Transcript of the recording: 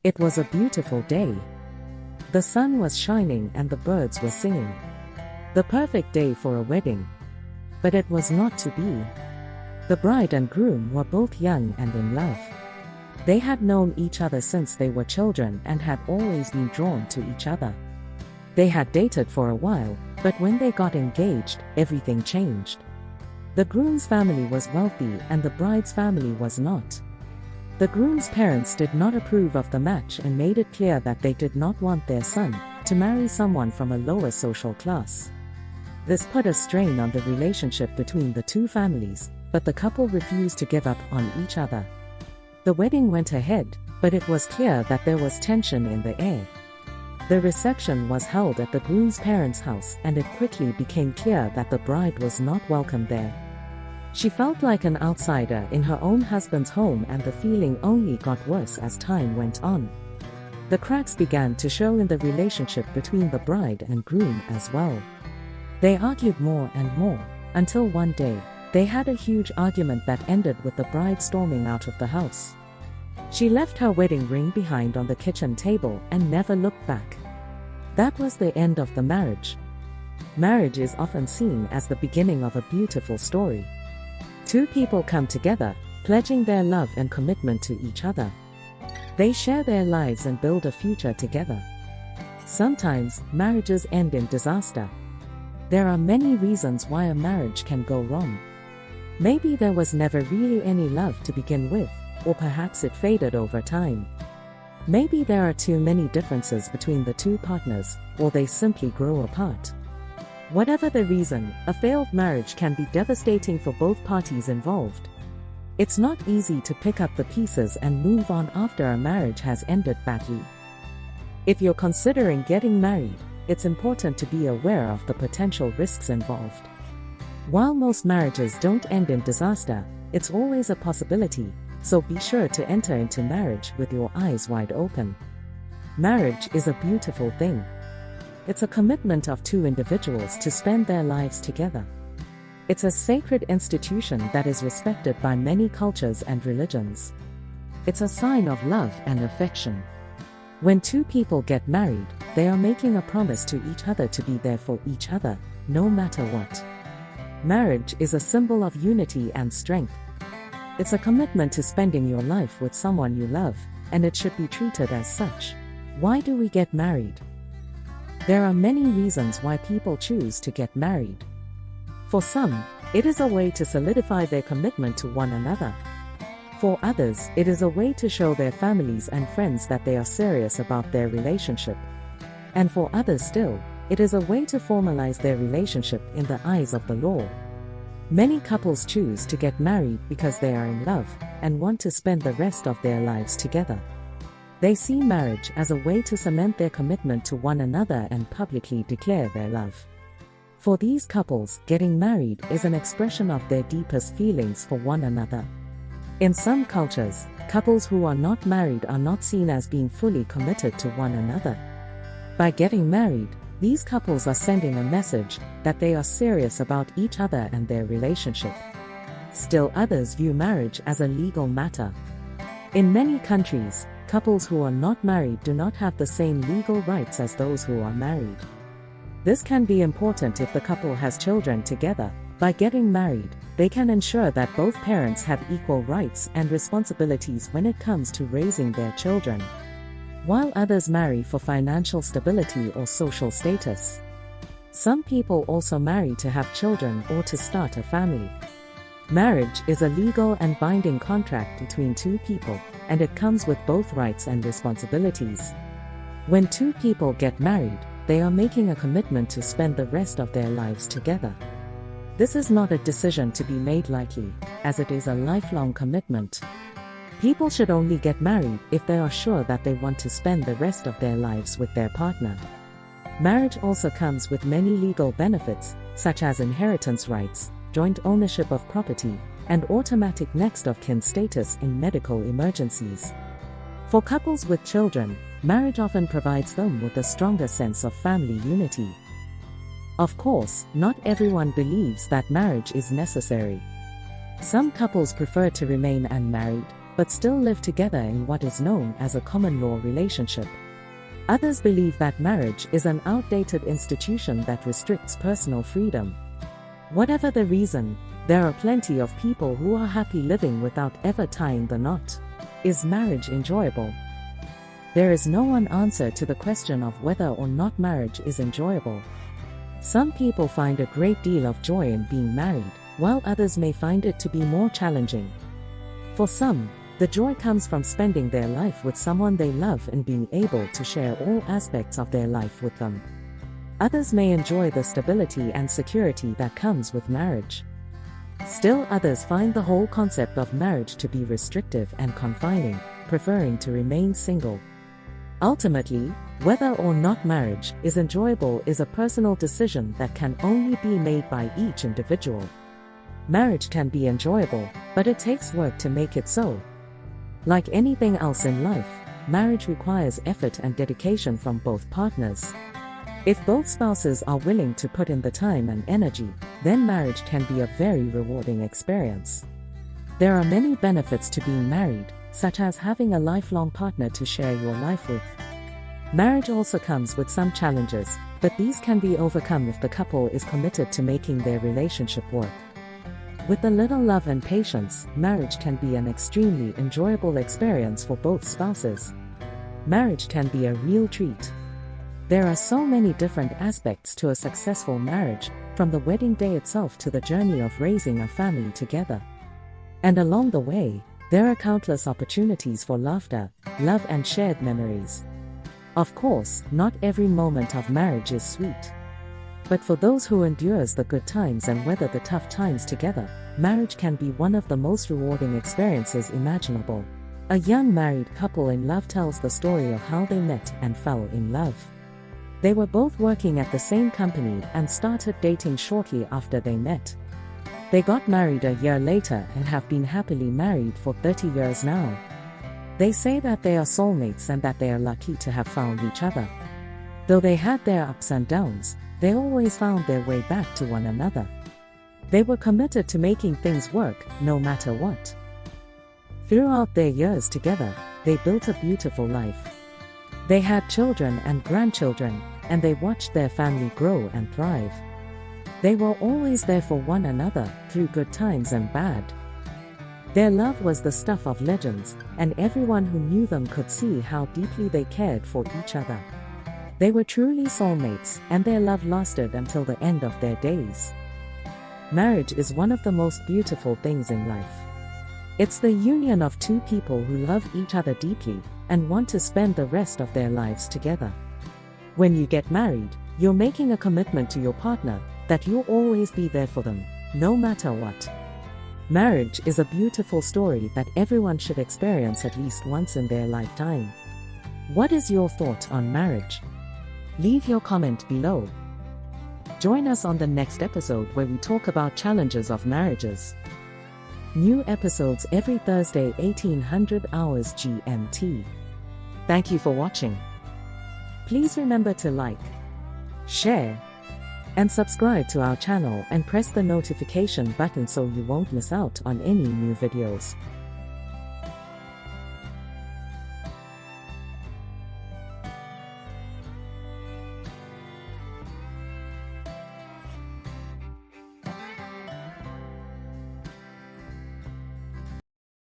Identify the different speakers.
Speaker 1: It was a beautiful day. The sun was shining and the birds were singing. The perfect day for a wedding. But it was not to be. The bride and groom were both young and in love. They had known each other since they were children and had always been drawn to each other. They had dated for a while, but when they got engaged, everything changed. The groom's family was wealthy and the bride's family was not. The groom's parents did not approve of the match and made it clear that they did not want their son to marry someone from a lower social class. This put a strain on the relationship between the two families, but the couple refused to give up on each other. The wedding went ahead, but it was clear that there was tension in the air. The reception was held at the groom's parents' house and it quickly became clear that the bride was not welcome there. She felt like an outsider in her own husband's home and the feeling only got worse as time went on. The cracks began to show in the relationship between the bride and groom as well. They argued more and more, until one day, they had a huge argument that ended with the bride storming out of the house. She left her wedding ring behind on the kitchen table and never looked back. That was the end of the marriage. Marriage is often seen as the beginning of a beautiful story. Two people come together, pledging their love and commitment to each other. They share their lives and build a future together. Sometimes, marriages end in disaster. There are many reasons why a marriage can go wrong. Maybe there was never really any love to begin with, or perhaps it faded over time. Maybe there are too many differences between the two partners, or they simply grow apart. Whatever the reason, a failed marriage can be devastating for both parties involved. It's not easy to pick up the pieces and move on after a marriage has ended badly. If you're considering getting married, it's important to be aware of the potential risks involved. While most marriages don't end in disaster, it's always a possibility, so be sure to enter into marriage with your eyes wide open. Marriage is a beautiful thing. It's a commitment of two individuals to spend their lives together. It's a sacred institution that is respected by many cultures and religions. It's a sign of love and affection. When two people get married, they are making a promise to each other to be there for each other, no matter what. Marriage is a symbol of unity and strength. It's a commitment to spending your life with someone you love, and it should be treated as such. Why do we get married? There are many reasons why people choose to get married. For some, it is a way to solidify their commitment to one another. For others, it is a way to show their families and friends that they are serious about their relationship. And for others still, it is a way to formalize their relationship in the eyes of the law. Many couples choose to get married because they are in love and want to spend the rest of their lives together. They see marriage as a way to cement their commitment to one another and publicly declare their love. For these couples, getting married is an expression of their deepest feelings for one another. In some cultures, couples who are not married are not seen as being fully committed to one another. By getting married, these couples are sending a message that they are serious about each other and their relationship. Still others view marriage as a legal matter. In many countries, couples who are not married do not have the same legal rights as those who are married. This can be important if the couple has children together. By getting married, they can ensure that both parents have equal rights and responsibilities when it comes to raising their children. While others marry for financial stability or social status. Some people also marry to have children or to start a family. Marriage is a legal and binding contract between two people, and it comes with both rights and responsibilities. When two people get married, they are making a commitment to spend the rest of their lives together. This is not a decision to be made lightly, as it is a lifelong commitment. People should only get married if they are sure that they want to spend the rest of their lives with their partner. Marriage also comes with many legal benefits, such as inheritance rights, joint ownership of property, and automatic next-of-kin status in medical emergencies. For couples with children, marriage often provides them with a stronger sense of family unity. Of course, not everyone believes that marriage is necessary. Some couples prefer to remain unmarried, but still live together in what is known as a common law relationship. Others believe that marriage is an outdated institution that restricts personal freedom. Whatever the reason, there are plenty of people who are happy living without ever tying the knot. Is marriage enjoyable? There is no one answer to the question of whether or not marriage is enjoyable. Some people find a great deal of joy in being married, while others may find it to be more challenging. For some, the joy comes from spending their life with someone they love and being able to share all aspects of their life with them. Others may enjoy the stability and security that comes with marriage. Still others find the whole concept of marriage to be restrictive and confining, preferring to remain single. Ultimately, whether or not marriage is enjoyable is a personal decision that can only be made by each individual. Marriage can be enjoyable, but it takes work to make it so. Like anything else in life, marriage requires effort and dedication from both partners. If both spouses are willing to put in the time and energy, then marriage can be a very rewarding experience. There are many benefits to being married, such as having a lifelong partner to share your life with. Marriage also comes with some challenges, but these can be overcome if the couple is committed to making their relationship work. With a little love and patience, marriage can be an extremely enjoyable experience for both spouses. Marriage can be a real treat. There are so many different aspects to a successful marriage, from the wedding day itself to the journey of raising a family together. And along the way, there are countless opportunities for laughter, love and shared memories. Of course, not every moment of marriage is sweet. But for those who endures the good times and weather the tough times together, marriage can be one of the most rewarding experiences imaginable. A young married couple in love tells the story of how they met and fell in love. They were both working at the same company and started dating shortly after they met. They got married a year later and have been happily married for 30 years now. They say that they are soulmates and that they are lucky to have found each other. Though they had their ups and downs, they always found their way back to one another. They were committed to making things work, no matter what. Throughout their years together, they built a beautiful life. They had children and grandchildren, and they watched their family grow and thrive. They were always there for one another, through good times and bad. Their love was the stuff of legends, and everyone who knew them could see how deeply they cared for each other. They were truly soulmates, and their love lasted until the end of their days. Marriage is one of the most beautiful things in life. It's the union of two people who love each other deeply, and want to spend the rest of their lives together. When you get married, you're making a commitment to your partner, that you'll always be there for them, no matter what. Marriage is a beautiful story that everyone should experience at least once in their lifetime. What is your thought on marriage? Leave your comment below. Join us on the next episode where we talk about challenges of marriages. New episodes every Thursday 1800 hours GMT. Thank you for watching. Please remember to like, share, and subscribe to our channel and press the notification button so you won't miss out on any new videos.